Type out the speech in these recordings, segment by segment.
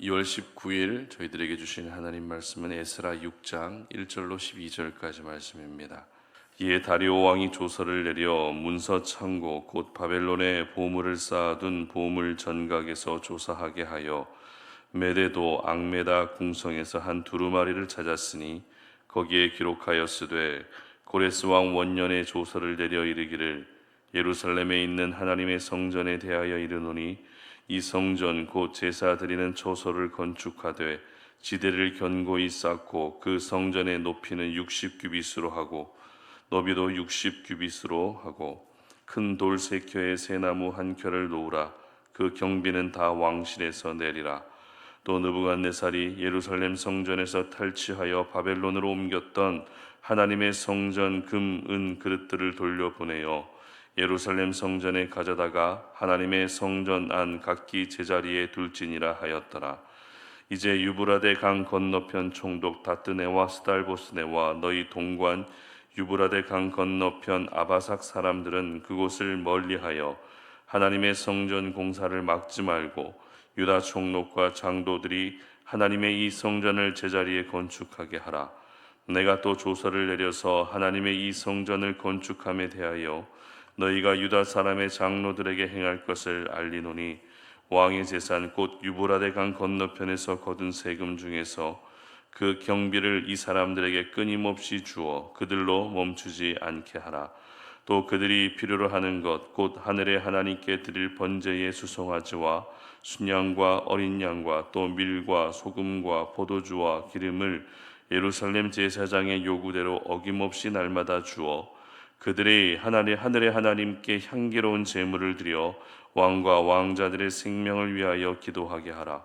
2월 19일 저희들에게 주신 하나님 말씀은 에스라 6장 1절로 12절까지 말씀입니다. 이에 다리오 왕이 조서를 내려 문서 창고 곧 바벨론에 보물을 쌓아둔 보물 전각에서 조사하게 하여 메데도 앙메다 궁성에서 한 두루마리를 찾았으니 거기에 기록하였으되 고레스 왕 원년에 조서를 내려 이르기를 예루살렘에 있는 하나님의 성전에 대하여 이르노니 이 성전 곧 제사 드리는 초소를 건축하되 지대를 견고히 쌓고 그 성전의 높이는 60규빗으로 하고 너비도 60규빗으로 하고 큰 돌 세 켜에 새 나무 한 켜를 놓으라. 그 경비는 다 왕실에서 내리라. 또 느부갓네살이 예루살렘 성전에서 탈취하여 바벨론으로 옮겼던 하나님의 성전 금, 은 그릇들을 돌려보내어 예루살렘 성전에 가져다가 하나님의 성전 안 각기 제자리에 둘지니라 하였더라. 이제 유브라데 강 건너편 총독 다뜨네와 스달보스네와 너희 동관 유브라데 강 건너편 아바삭 사람들은 그곳을 멀리하여 하나님의 성전 공사를 막지 말고 유다 총독과 장도들이 하나님의 이 성전을 제자리에 건축하게 하라. 내가 또 조서를 내려서 하나님의 이 성전을 건축함에 대하여 너희가 유다 사람의 장로들에게 행할 것을 알리노니 왕의 재산 곧 유브라데 강 건너편에서 거둔 세금 중에서 그 경비를 이 사람들에게 끊임없이 주어 그들로 멈추지 않게 하라. 또 그들이 필요로 하는 것 곧 하늘의 하나님께 드릴 번제의 수송아지와 순양과 어린 양과 또 밀과 소금과 포도주와 기름을 예루살렘 제사장의 요구대로 어김없이 날마다 주어 그들이 하늘의 하나님께 향기로운 제물을 드려 왕과 왕자들의 생명을 위하여 기도하게 하라.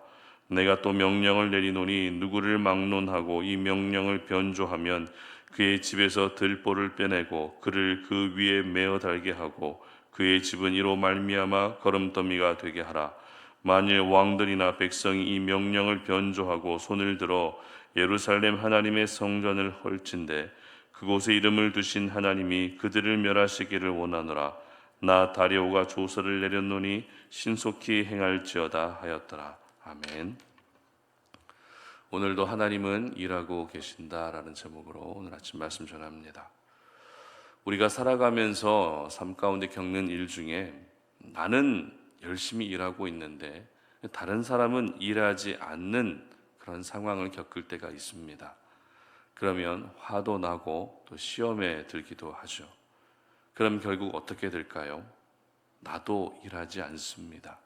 내가 또 명령을 내리노니 누구를 막론하고 이 명령을 변조하면 그의 집에서 들보를 빼내고 그를 그 위에 메어 달게 하고 그의 집은 이로 말미암아 거름더미가 되게 하라. 만일 왕들이나 백성이 이 명령을 변조하고 손을 들어 예루살렘 하나님의 성전을 헐진대 그곳에 이름을 두신 하나님이 그들을 멸하시기를 원하노라. 나 다리오가 조서를 내렸노니 신속히 행할지어다 하였더라. 아멘. 오늘도 하나님은 일하고 계신다라는 제목으로 오늘 아침 말씀 전합니다. 우리가 살아가면서 삶 가운데 겪는 일 중에 나는 열심히 일하고 있는데 다른 사람은 일하지 않는 그런 상황을 겪을 때가 있습니다. 그러면 화도 나고 또 시험에 들기도 하죠. 그럼 결국 어떻게 될까요? 나도 일하지 않습니다.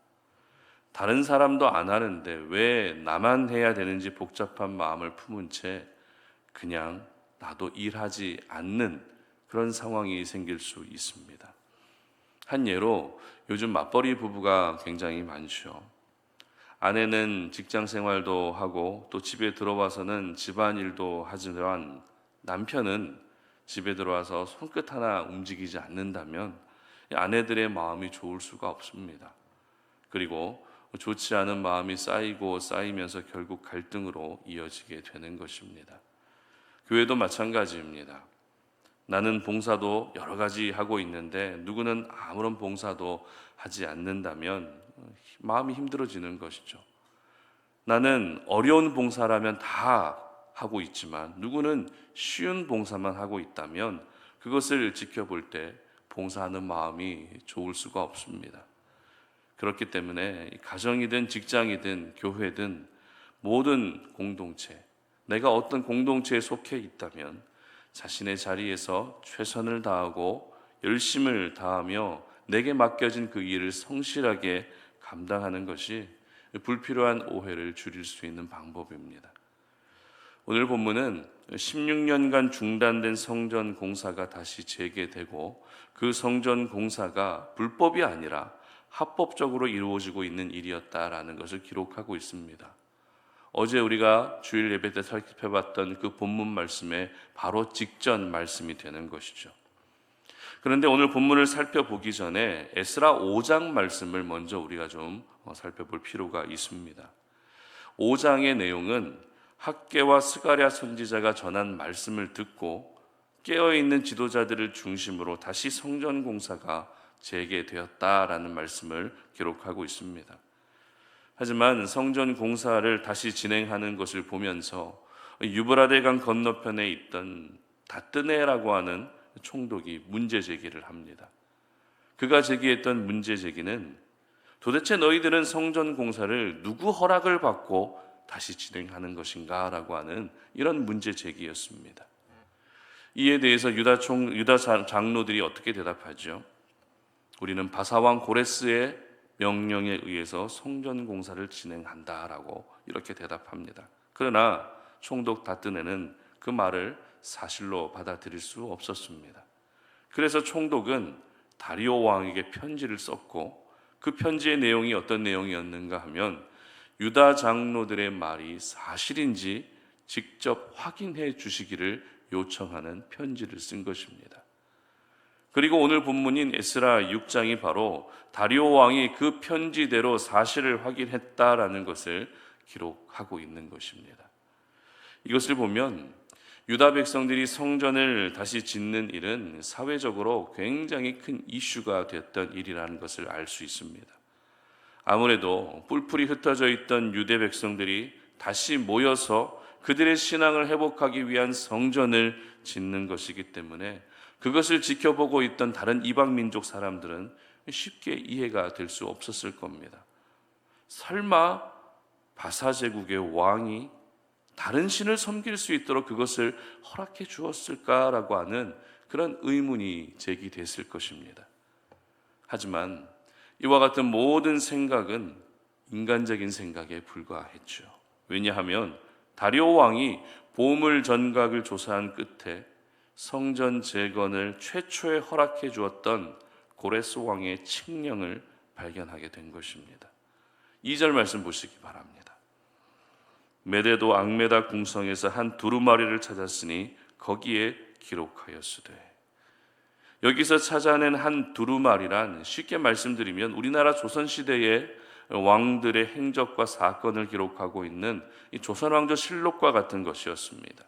다른 사람도 안 하는데 왜 나만 해야 되는지 복잡한 마음을 품은 채 그냥 나도 일하지 않는 그런 상황이 생길 수 있습니다. 한 예로 요즘 맞벌이 부부가 굉장히 많죠. 아내는 직장 생활도 하고 또 집에 들어와서는 집안일도 하지만 남편은 집에 들어와서 손끝 하나 움직이지 않는다면 아내들의 마음이 좋을 수가 없습니다. 그리고 좋지 않은 마음이 쌓이고 쌓이면서 결국 갈등으로 이어지게 되는 것입니다. 교회도 마찬가지입니다. 나는 봉사도 여러 가지 하고 있는데 누구는 아무런 봉사도 하지 않는다면 마음이 힘들어지는 것이죠. 나는 어려운 봉사라면 다 하고 있지만 누구는 쉬운 봉사만 하고 있다면 그것을 지켜볼 때 봉사하는 마음이 좋을 수가 없습니다. 그렇기 때문에 가정이든 직장이든 교회든 모든 공동체, 내가 어떤 공동체에 속해 있다면 자신의 자리에서 최선을 다하고 열심을 다하며 내게 맡겨진 그 일을 성실하게 감당하는 것이 불필요한 오해를 줄일 수 있는 방법입니다. 오늘 본문은 16년간 중단된 성전 공사가 다시 재개되고 그 성전 공사가 불법이 아니라 합법적으로 이루어지고 있는 일이었다라는 것을 기록하고 있습니다. 어제 우리가 주일 예배 때 살펴봤던 그 본문 말씀에 바로 직전 말씀이 되는 것이죠. 그런데 오늘 본문을 살펴보기 전에 에스라 5장 말씀을 먼저 우리가 좀 살펴볼 필요가 있습니다. 5장의 내용은 학개와 스가랴 선지자가 전한 말씀을 듣고 깨어있는 지도자들을 중심으로 다시 성전 공사가 재개되었다라는 말씀을 기록하고 있습니다. 하지만 성전 공사를 다시 진행하는 것을 보면서 유브라데 강 건너편에 있던 다뜨네라고 하는 총독이 문제 제기를 합니다. 그가 제기했던 문제 제기는 도대체 너희들은 성전 공사를 누구 허락을 받고 다시 진행하는 것인가? 라고 하는 이런 문제 제기였습니다. 이에 대해서 유다 장로들이 어떻게 대답하죠? 우리는 바사왕 고레스의 명령에 의해서 성전 공사를 진행한다라고 이렇게 대답합니다. 그러나 총독 다뜨네는 그 말을 사실로 받아들일 수 없었습니다. 그래서 총독은 다리오 왕에게 편지를 썼고 그 편지의 내용이 어떤 내용이었는가 하면 유다 장로들의 말이 사실인지 직접 확인해 주시기를 요청하는 편지를 쓴 것입니다. 그리고 오늘 본문인 에스라 6장이 바로 다리오 왕이 그 편지대로 사실을 확인했다라는 것을 기록하고 있는 것입니다. 이것을 보면 유다 백성들이 성전을 다시 짓는 일은 사회적으로 굉장히 큰 이슈가 됐던 일이라는 것을 알 수 있습니다. 아무래도 뿔뿔이 흩어져 있던 유대 백성들이 다시 모여서 그들의 신앙을 회복하기 위한 성전을 짓는 것이기 때문에 그것을 지켜보고 있던 다른 이방 민족 사람들은 쉽게 이해가 될 수 없었을 겁니다. 설마 바사 제국의 왕이 다른 신을 섬길 수 있도록 그것을 허락해 주었을까라고 하는 그런 의문이 제기됐을 것입니다. 하지만 이와 같은 모든 생각은 인간적인 생각에 불과했죠. 왜냐하면 다리오 왕이 보물 전각을 조사한 끝에 성전 재건을 최초에 허락해 주었던 고레스 왕의 칙령을 발견하게 된 것입니다. 2절 말씀 보시기 바랍니다. 메데도 앙메다 궁성에서 한 두루마리를 찾았으니 거기에 기록하였으되. 여기서 찾아낸 한 두루마리란 쉽게 말씀드리면 우리나라 조선시대의 왕들의 행적과 사건을 기록하고 있는 이 조선왕조 실록과 같은 것이었습니다.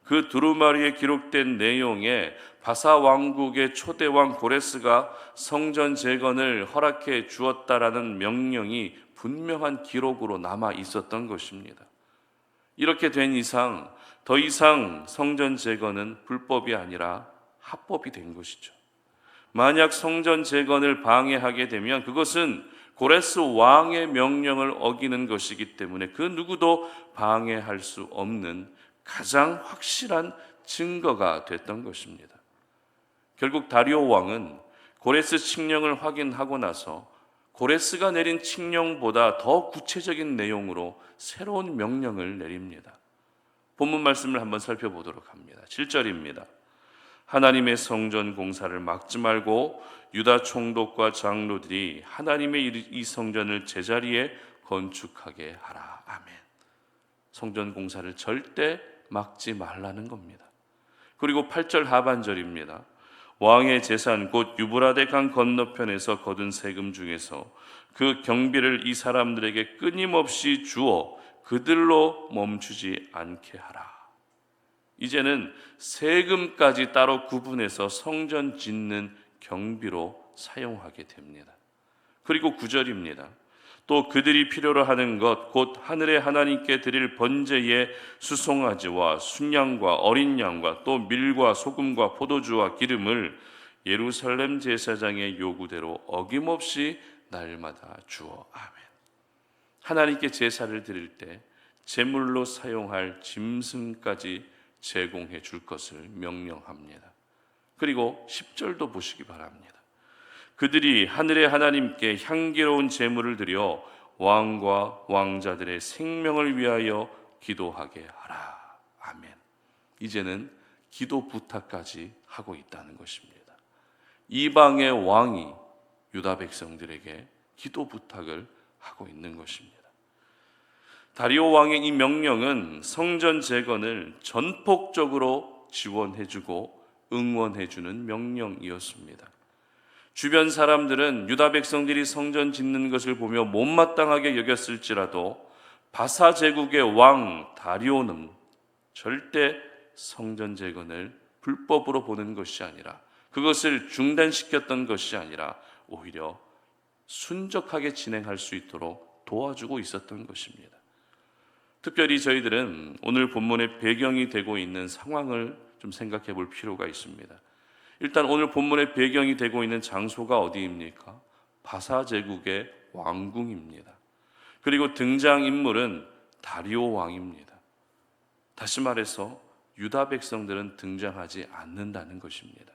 그 두루마리에 기록된 내용에 바사 왕국의 초대왕 고레스가 성전 재건을 허락해 주었다라는 명령이 분명한 기록으로 남아 있었던 것입니다. 이렇게 된 이상 더 이상 성전 재건은 불법이 아니라 합법이 된 것이죠. 만약 성전 재건을 방해하게 되면 그것은 고레스 왕의 명령을 어기는 것이기 때문에 그 누구도 방해할 수 없는 가장 확실한 증거가 됐던 것입니다. 결국 다리오 왕은 고레스 칙령을 확인하고 나서 고레스가 내린 칙령보다 더 구체적인 내용으로 새로운 명령을 내립니다. 본문 말씀을 한번 살펴보도록 합니다. 7절입니다. 하나님의 성전 공사를 막지 말고 유다 총독과 장로들이 하나님의 이 성전을 제자리에 건축하게 하라. 아멘. 성전 공사를 절대 막지 말라는 겁니다. 그리고 8절 하반절입니다. 왕의 재산 곧 유브라데 강 건너편에서 거둔 세금 중에서 그 경비를 이 사람들에게 끊임없이 주어 그들로 멈추지 않게 하라. 이제는 세금까지 따로 구분해서 성전 짓는 경비로 사용하게 됩니다. 그리고 9절입니다. 또 그들이 필요로 하는 것 곧 하늘의 하나님께 드릴 번제의 수송아지와 순양과 어린 양과 또 밀과 소금과 포도주와 기름을 예루살렘 제사장의 요구대로 어김없이 날마다 주어. 아멘. 하나님께 제사를 드릴 때 제물로 사용할 짐승까지 제공해 줄 것을 명령합니다. 그리고 10절도 보시기 바랍니다. 그들이 하늘의 하나님께 향기로운 제물을 드려 왕과 왕자들의 생명을 위하여 기도하게 하라. 아멘. 이제는 기도 부탁까지 하고 있다는 것입니다. 이방의 왕이 유다 백성들에게 기도 부탁을 하고 있는 것입니다. 다리오 왕의 이 명령은 성전 재건을 전폭적으로 지원해주고 응원해주는 명령이었습니다. 주변 사람들은 유다 백성들이 성전 짓는 것을 보며 못마땅하게 여겼을지라도 바사 제국의 왕 다리오는 절대 성전 재건을 불법으로 보는 것이 아니라 그것을 중단시켰던 것이 아니라 오히려 순적하게 진행할 수 있도록 도와주고 있었던 것입니다. 특별히 저희들은 오늘 본문의 배경이 되고 있는 상황을 좀 생각해 볼 필요가 있습니다. 일단 오늘 본문의 배경이 되고 있는 장소가 어디입니까? 바사 제국의 왕궁입니다. 그리고 등장인물은 다리오 왕입니다. 다시 말해서 유다 백성들은 등장하지 않는다는 것입니다.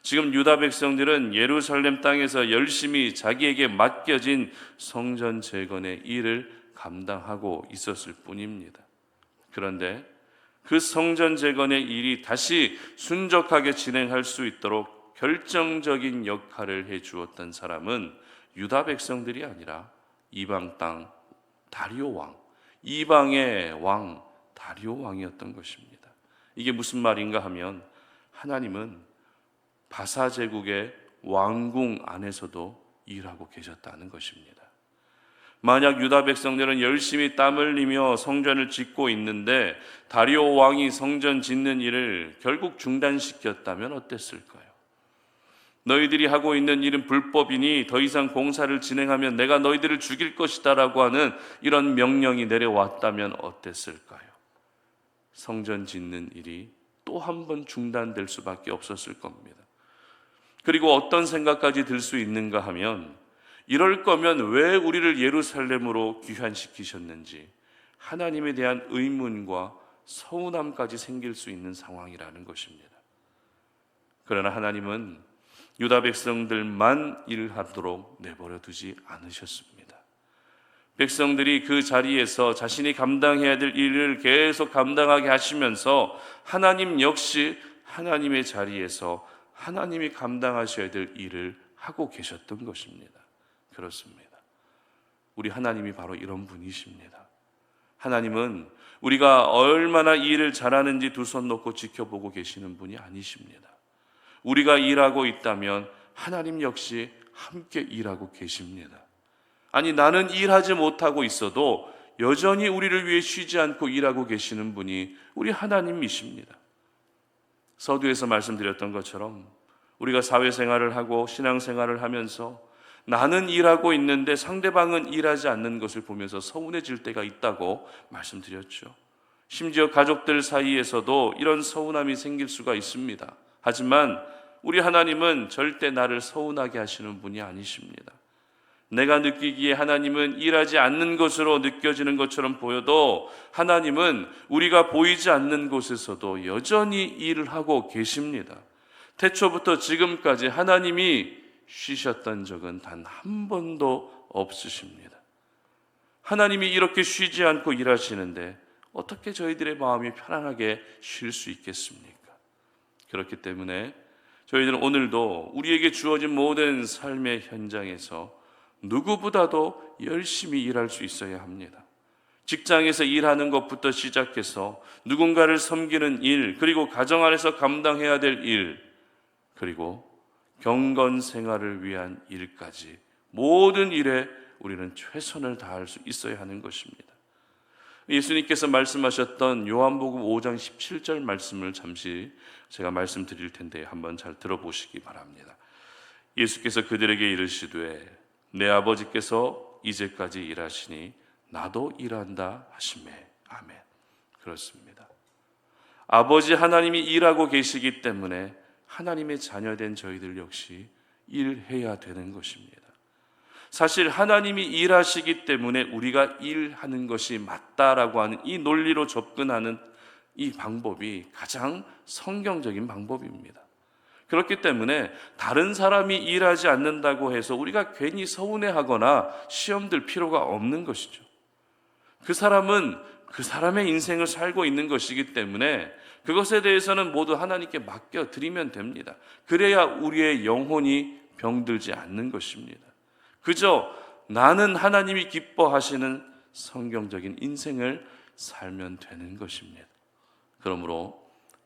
지금 유다 백성들은 예루살렘 땅에서 열심히 자기에게 맡겨진 성전 재건의 일을 감당하고 있었을 뿐입니다. 그런데 그 성전 재건의 일이 다시 순적하게 진행할 수 있도록 결정적인 역할을 해 주었던 사람은 유다 백성들이 아니라 이방 땅 다리오 왕, 이방의 왕 다리오 왕이었던 것입니다. 이게 무슨 말인가 하면 하나님은 바사 제국의 왕궁 안에서도 일하고 계셨다는 것입니다. 만약 유다 백성들은 열심히 땀 흘리며 성전을 짓고 있는데 다리오 왕이 성전 짓는 일을 결국 중단시켰다면 어땠을까요? 너희들이 하고 있는 일은 불법이니 더 이상 공사를 진행하면 내가 너희들을 죽일 것이다 라고 하는 이런 명령이 내려왔다면 어땠을까요? 성전 짓는 일이 또 한 번 중단될 수밖에 없었을 겁니다. 그리고 어떤 생각까지 들 수 있는가 하면 이럴 거면 왜 우리를 예루살렘으로 귀환시키셨는지 하나님에 대한 의문과 서운함까지 생길 수 있는 상황이라는 것입니다. 그러나 하나님은 유다 백성들만 일하도록 내버려 두지 않으셨습니다. 백성들이 그 자리에서 자신이 감당해야 될 일을 계속 감당하게 하시면서 하나님 역시 하나님의 자리에서 하나님이 감당하셔야 될 일을 하고 계셨던 것입니다. 그렇습니다. 우리 하나님이 바로 이런 분이십니다. 하나님은 우리가 얼마나 일을 잘하는지 두 손 놓고 지켜보고 계시는 분이 아니십니다. 우리가 일하고 있다면 하나님 역시 함께 일하고 계십니다. 아니, 나는 일하지 못하고 있어도 여전히 우리를 위해 쉬지 않고 일하고 계시는 분이 우리 하나님이십니다. 서두에서 말씀드렸던 것처럼 우리가 사회생활을 하고 신앙생활을 하면서 나는 일하고 있는데 상대방은 일하지 않는 것을 보면서 서운해질 때가 있다고 말씀드렸죠. 심지어 가족들 사이에서도 이런 서운함이 생길 수가 있습니다. 하지만 우리 하나님은 절대 나를 서운하게 하시는 분이 아니십니다. 내가 느끼기에 하나님은 일하지 않는 것으로 느껴지는 것처럼 보여도 하나님은 우리가 보이지 않는 곳에서도 여전히 일을 하고 계십니다. 태초부터 지금까지 하나님이 쉬셨던 적은 단 한 번도 없으십니다. 하나님이 이렇게 쉬지 않고 일하시는데 어떻게 저희들의 마음이 편안하게 쉴 수 있겠습니까? 그렇기 때문에 저희들은 오늘도 우리에게 주어진 모든 삶의 현장에서 누구보다도 열심히 일할 수 있어야 합니다. 직장에서 일하는 것부터 시작해서 누군가를 섬기는 일, 그리고 가정 안에서 감당해야 될 일, 그리고 경건 생활을 위한 일까지 모든 일에 우리는 최선을 다할 수 있어야 하는 것입니다. 예수님께서 말씀하셨던 요한복음 5장 17절 말씀을 잠시 제가 말씀드릴 텐데 한번 잘 들어보시기 바랍니다. 예수께서 그들에게 이르시되 내 아버지께서 이제까지 일하시니 나도 일한다 하시매. 아멘. 그렇습니다. 아버지 하나님이 일하고 계시기 때문에 하나님의 자녀된 저희들 역시 일해야 되는 것입니다. 사실 하나님이 일하시기 때문에 우리가 일하는 것이 맞다라고 하는 이 논리로 접근하는 이 방법이 가장 성경적인 방법입니다. 그렇기 때문에 다른 사람이 일하지 않는다고 해서 우리가 괜히 서운해하거나 시험 들 필요가 없는 것이죠. 그 사람은 그 사람의 인생을 살고 있는 것이기 때문에 그것에 대해서는 모두 하나님께 맡겨드리면 됩니다. 그래야 우리의 영혼이 병들지 않는 것입니다. 그저 나는 하나님이 기뻐하시는 성경적인 인생을 살면 되는 것입니다. 그러므로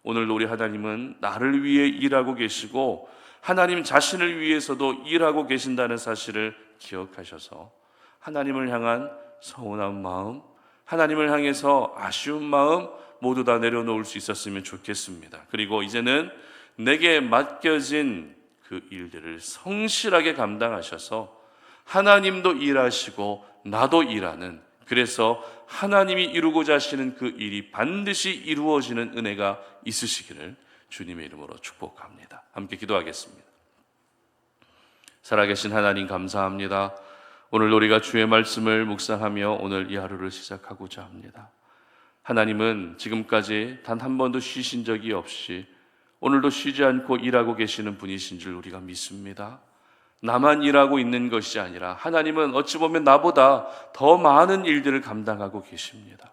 오늘도 우리 하나님은 나를 위해 일하고 계시고 하나님 자신을 위해서도 일하고 계신다는 사실을 기억하셔서 하나님을 향한 서운한 마음, 하나님을 향해서 아쉬운 마음 모두 다 내려놓을 수 있었으면 좋겠습니다. 그리고 이제는 내게 맡겨진 그 일들을 성실하게 감당하셔서 하나님도 일하시고 나도 일하는, 그래서 하나님이 이루고자 하시는 그 일이 반드시 이루어지는 은혜가 있으시기를 주님의 이름으로 축복합니다. 함께 기도하겠습니다. 살아계신 하나님 감사합니다. 오늘 우리가 주의 말씀을 묵상하며 오늘 이 하루를 시작하고자 합니다. 하나님은 지금까지 단 한 번도 쉬신 적이 없이 오늘도 쉬지 않고 일하고 계시는 분이신 줄 우리가 믿습니다. 나만 일하고 있는 것이 아니라 하나님은 어찌 보면 나보다 더 많은 일들을 감당하고 계십니다.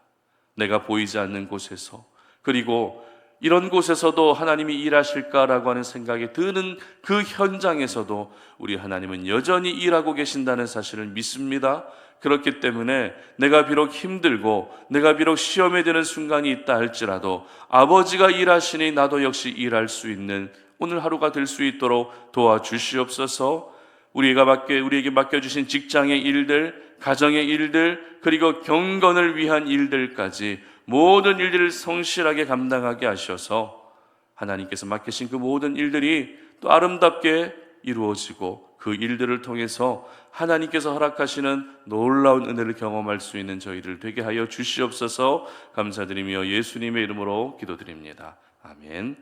내가 보이지 않는 곳에서, 그리고 이런 곳에서도 하나님이 일하실까라고 하는 생각이 드는 그 현장에서도 우리 하나님은 여전히 일하고 계신다는 사실을 믿습니다. 그렇기 때문에 내가 비록 힘들고 내가 비록 시험에 드는 순간이 있다 할지라도 아버지가 일하시니 나도 역시 일할 수 있는 오늘 하루가 될 수 있도록 도와주시옵소서. 우리에게 맡겨주신 직장의 일들, 가정의 일들, 그리고 경건을 위한 일들까지 모든 일들을 성실하게 감당하게 하셔서 하나님께서 맡기신 그 모든 일들이 또 아름답게 이루어지고 그 일들을 통해서 하나님께서 허락하시는 놀라운 은혜를 경험할 수 있는 저희들 되게 하여 주시옵소서. 감사드리며 예수님의 이름으로 기도드립니다. 아멘.